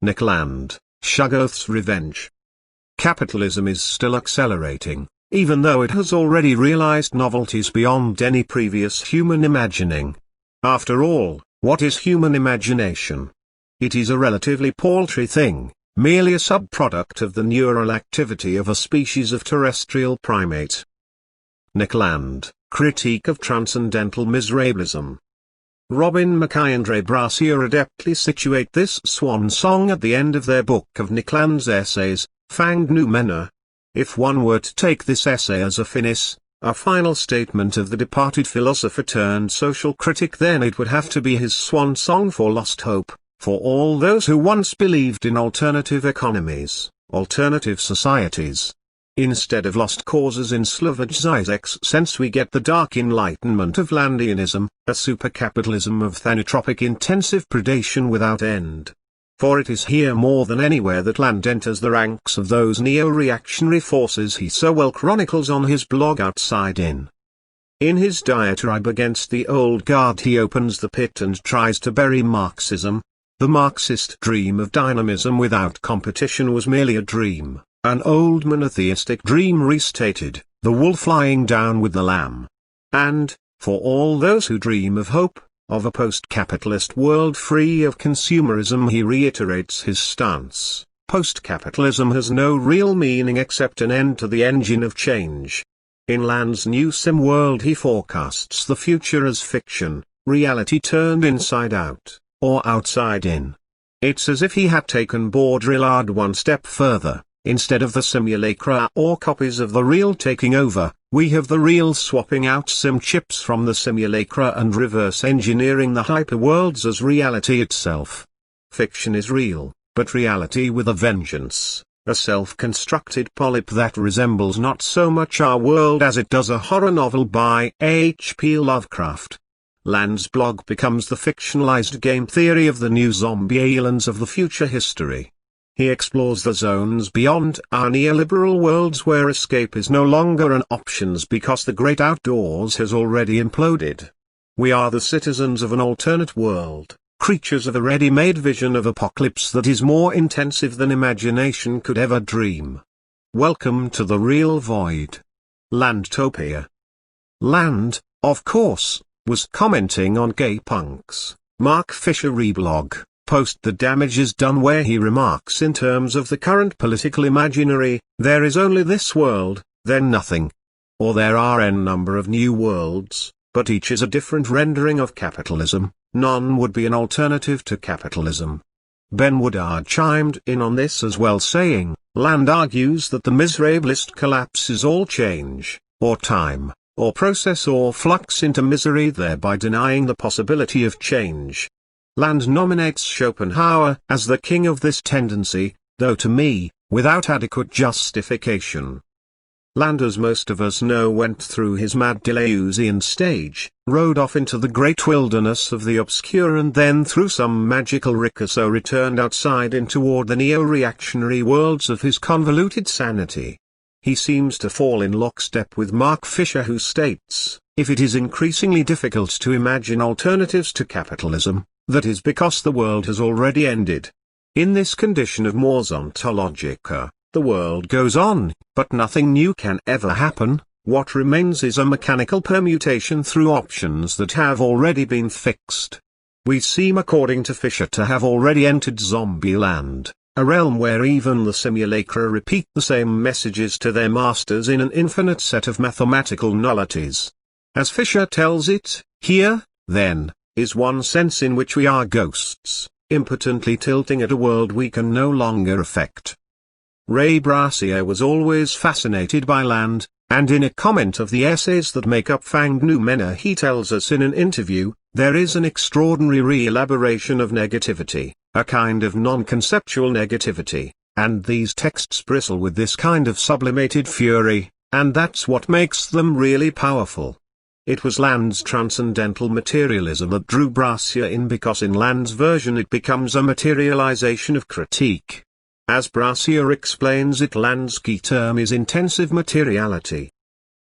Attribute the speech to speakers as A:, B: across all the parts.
A: Nick Land, Shuggoth's Revenge. Capitalism is still accelerating, even though it has already realized novelties beyond any previous human imagining. After all, what is human imagination? It is a relatively paltry thing, merely a subproduct of the neural activity of a species of terrestrial primate. Nick Land, Critique of Transcendental Miserablism. Robin Mackay and Ray Brassier adeptly situate this swan song at the end of their book of Nick Land's essays, Fanged Noumena. If one were to take this essay as a finis, a final statement of the departed philosopher turned social critic, then it would have to be his swan song for lost hope, for all those who once believed in alternative economies, alternative societies. Instead of lost causes in Slavoj Zizek's sense, we get the dark enlightenment of Landianism, a supercapitalism of thanotropic intensive predation without end. For it is here more than anywhere that Land enters the ranks of those neo-reactionary forces he so well chronicles on his blog Outside In. In his diatribe against the old guard he opens the pit and tries to bury Marxism. The Marxist dream of dynamism without competition was merely a dream. An old monotheistic dream restated, the wolf lying down with the lamb. And, for all those who dream of hope, of a post-capitalist world free of consumerism, he reiterates his stance: post-capitalism has no real meaning except an end to the engine of change. In Land's new sim world he forecasts the future as fiction, reality turned inside out, or outside in. It's as if he had taken Baudrillard one step further. Instead of the simulacra or copies of the real taking over, we have the real swapping out sim chips from the simulacra and reverse engineering the hyperworlds as reality itself. Fiction is real, but reality with a vengeance, a self-constructed polyp that resembles not so much our world as it does a horror novel by H.P. Lovecraft. Land's blog becomes the fictionalized game theory of the new zombie aliens of the future history. He explores the zones beyond our neoliberal worlds where escape is no longer an option because the great outdoors has already imploded. We are the citizens of an alternate world, creatures of a ready-made vision of apocalypse that is more intensive than imagination could ever dream. Welcome to the real void. Landtopia. Land, of course, was commenting on Gay Punk's Mark Fisher reblog post The Damage Is Done, where he remarks in terms of the current political imaginary, there is only this world, then nothing. Or there are n number of new worlds, but each is a different rendering of capitalism, none would be an alternative to capitalism. Ben Woodard chimed in on this as well, saying, Land argues that the miserablest collapse is all change, or time, or process or flux into misery, thereby denying the possibility of change. Land nominates Schopenhauer as the king of this tendency, though to me, without adequate justification. Land, as most of us know, went through his mad Deleuzian stage, rode off into the great wilderness of the obscure, and then through some magical ricochet returned outside in toward the neo-reactionary worlds of his convoluted sanity. He seems to fall in lockstep with Mark Fisher, who states, if it is increasingly difficult to imagine alternatives to capitalism, that is because the world has already ended. In this condition of mors ontologica, the world goes on, but nothing new can ever happen. What remains is a mechanical permutation through options that have already been fixed. We seem, according to Fisher, to have already entered zombie land, a realm where even the simulacra repeat the same messages to their masters in an infinite set of mathematical nullities. As Fisher tells it, here, then, is one sense in which we are ghosts, impotently tilting at a world we can no longer affect. Ray Brassier was always fascinated by Land, and in a comment of the essays that make up Fanged Noumena he tells us in an interview, there is an extraordinary re-elaboration of negativity, a kind of non-conceptual negativity, and these texts bristle with this kind of sublimated fury, and that's what makes them really powerful. It was Land's transcendental materialism that drew Brassier in, because in Land's version it becomes a materialization of critique. As Brassier explains it, Land's key term is intensive materiality.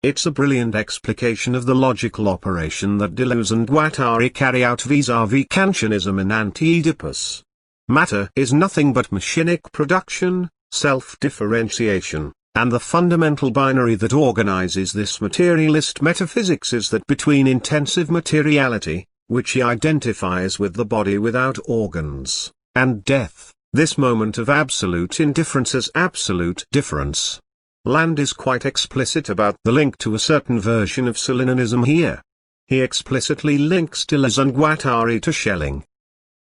A: It's a brilliant explication of the logical operation that Deleuze and Guattari carry out vis-à-vis Kantianism in Anti-Oedipus. Matter is nothing but machinic production, self-differentiation, and the fundamental binary that organizes this materialist metaphysics is that between intensive materiality, which he identifies with the body without organs, and death, this moment of absolute indifference as absolute difference. Land is quite explicit about the link to a certain version of Solinianism here. He explicitly links Deleuze and Guattari to Schelling.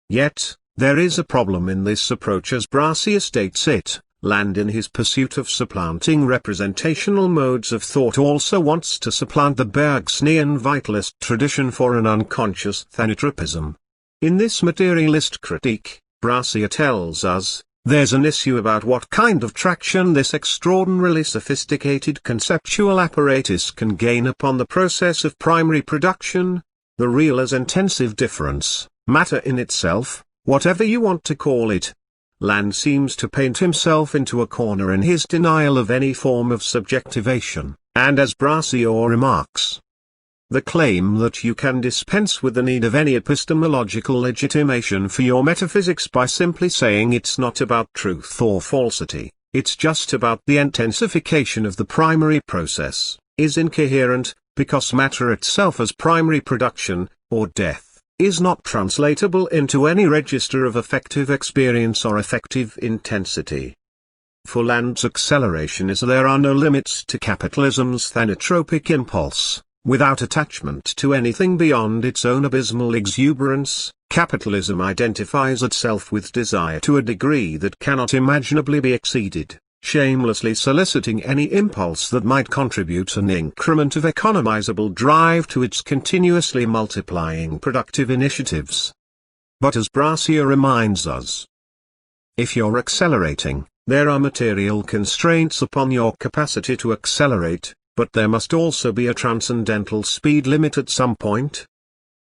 A: Yet, there is a problem in this approach as Brassier states it. Land in his pursuit of supplanting representational modes of thought also wants to supplant the Bergsonian vitalist tradition for an unconscious thanatropism. In this materialist critique, Brassier tells us, there's an issue about what kind of traction this extraordinarily sophisticated conceptual apparatus can gain upon the process of primary production, the real as intensive difference, matter in itself, whatever you want to call it. Land seems to paint himself into a corner in his denial of any form of subjectivation, and as Brassier remarks, the claim that you can dispense with the need of any epistemological legitimation for your metaphysics by simply saying it's not about truth or falsity, it's just about the intensification of the primary process, is incoherent, because matter itself as primary production, or death, is not translatable into any register of effective experience or effective intensity. For Land's acceleration is there are no limits to capitalism's thanatropic impulse. Without attachment to anything beyond its own abysmal exuberance, capitalism identifies itself with desire to a degree that cannot imaginably be exceeded, shamelessly soliciting any impulse that might contribute an increment of economizable drive to its continuously multiplying productive initiatives. But as Brassier reminds us, if you're accelerating, there are material constraints upon your capacity to accelerate, but there must also be a transcendental speed limit at some point.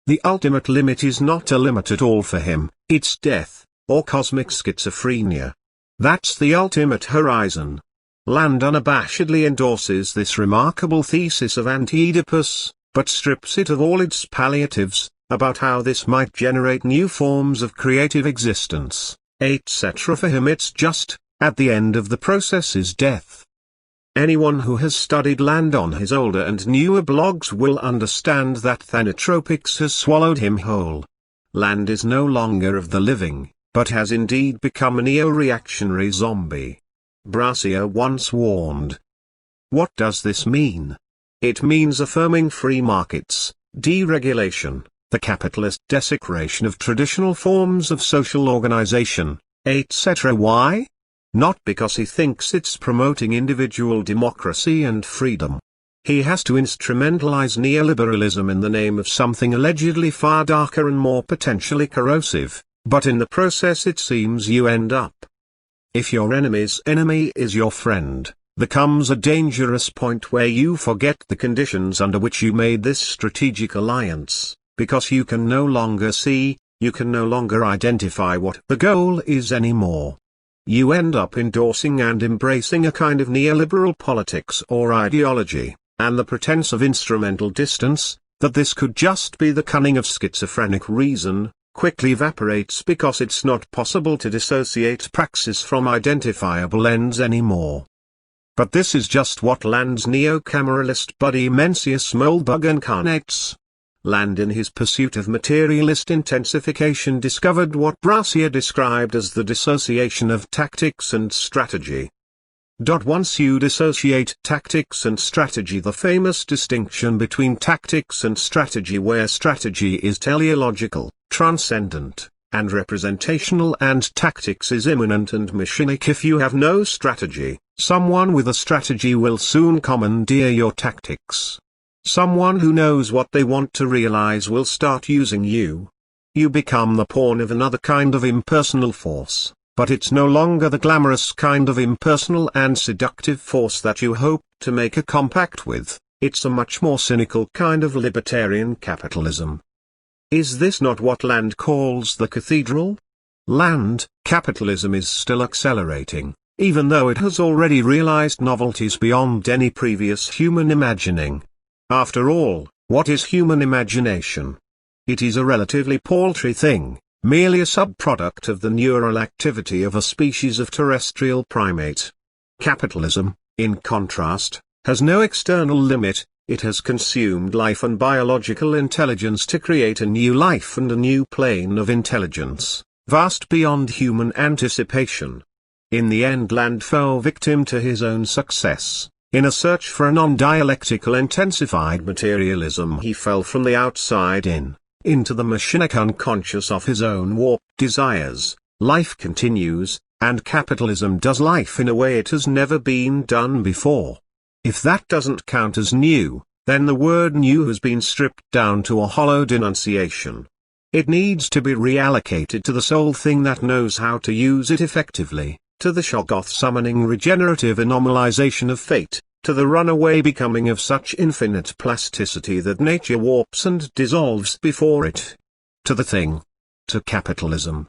A: The ultimate limit is not a limit at all for him, it's death, or cosmic schizophrenia. That's the ultimate horizon. Land unabashedly endorses this remarkable thesis of Anti-Oedipus, but strips it of all its palliatives, about how this might generate new forms of creative existence, etc. For him it's just, at the end of the process is death. Anyone who has studied Land on his older and newer blogs will understand that thanatropics has swallowed him whole. Land is no longer of the living, but has indeed become a neo-reactionary zombie. Brassier once warned. What does this mean? It means affirming free markets, deregulation, the capitalist desecration of traditional forms of social organization, etc. Why? Not because he thinks it's promoting individual democracy and freedom. He has to instrumentalize neoliberalism in the name of something allegedly far darker and more potentially corrosive, but in the process it seems you end up. If your enemy's enemy is your friend, there comes a dangerous point where you forget the conditions under which you made this strategic alliance, because you can no longer see, you can no longer identify what the goal is anymore. You end up endorsing and embracing a kind of neoliberal politics or ideology, and the pretense of instrumental distance, that this could just be the cunning of schizophrenic reason, quickly evaporates because it's not possible to dissociate praxis from identifiable ends anymore. But this is just what Land's neo-cameralist buddy Mencius Moldbug incarnates. Land in his pursuit of materialist intensification discovered what Brassier described as the dissociation of tactics and strategy. Once you dissociate tactics and strategy, the famous distinction between tactics and strategy, where strategy is teleological, transcendent, and representational, and tactics is immanent and machinic. If you have no strategy, someone with a strategy will soon commandeer your tactics. Someone who knows what they want to realize will start using you. You become the pawn of another kind of impersonal force, but it's no longer the glamorous kind of impersonal and seductive force that you hope to make a compact with, it's a much more cynical kind of libertarian capitalism. Is this not what Land calls the cathedral? Land, capitalism is still accelerating, even though it has already realized novelties beyond any previous human imagining. After all, what is human imagination? It is a relatively paltry thing, merely a subproduct of the neural activity of a species of terrestrial primate. Capitalism, in contrast, has no external limit. It has consumed life and biological intelligence to create a new life and a new plane of intelligence, vast beyond human anticipation. In the end, land fell victim to his own success. In a search for a non-dialectical intensified materialism, he fell from the outside in, into the machinic unconscious of his own warped desires. Life continues, and capitalism does life in a way it has never been done before. If that doesn't count as new, then the word new has been stripped down to a hollow denunciation. It needs to be reallocated to the sole thing that knows how to use it effectively, to the Shuggoth summoning regenerative anomalization of fate, to the runaway becoming of such infinite plasticity that nature warps and dissolves before it. To the thing. To capitalism.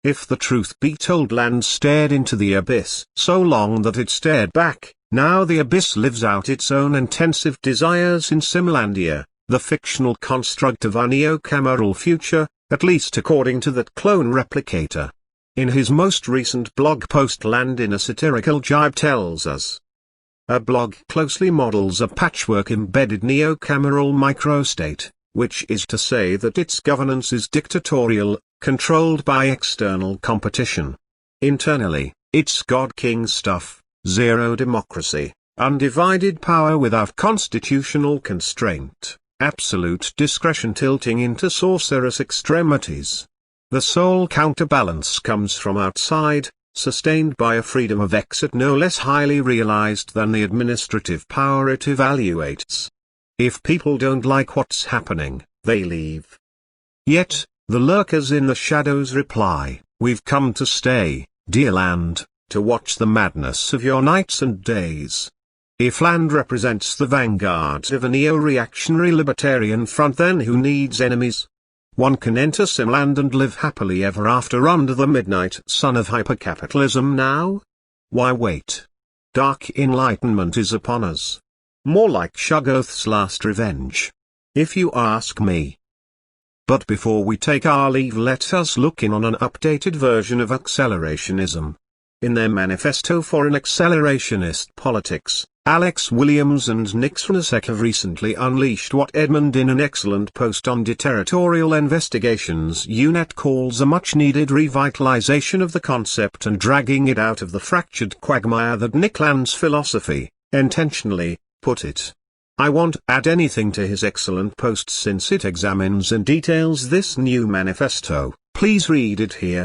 A: If the truth be told, land stared into the abyss so long that it stared back. Now the abyss lives out its own intensive desires in Simlandia, the fictional construct of our neo-cameral future, at least according to that clone replicator. In his most recent blog post, Land in a Satirical Jibe tells us. A blog closely models a patchwork embedded neo-cameral microstate, which is to say that its governance is dictatorial, controlled by external competition. Internally, it's God-King stuff, zero democracy, undivided power without constitutional constraint, absolute discretion tilting into sorcerous extremities. The sole counterbalance comes from outside, sustained by a freedom of exit no less highly realized than the administrative power it evaluates. If people don't like what's happening, they leave. Yet, the lurkers in the shadows reply, "We've come to stay, dear land, to watch the madness of your nights and days." If land represents the vanguard of a neo-reactionary libertarian front, then who needs enemies? One can enter Simland and live happily ever after under the midnight sun of hypercapitalism now? Why wait? Dark enlightenment is upon us. More like Shuggoth's last revenge, if you ask me. But before we take our leave, let us look in on an updated version of accelerationism. In their manifesto for an accelerationist politics, Alex Williams and Nick Srnacek have recently unleashed what Edmund, in an excellent post on Deterritorial Investigations UNET, calls a much-needed revitalization of the concept and dragging it out of the fractured quagmire that Nick Land's philosophy, intentionally, put it. I won't add anything to his excellent post since it examines and details this new manifesto. Please read it here.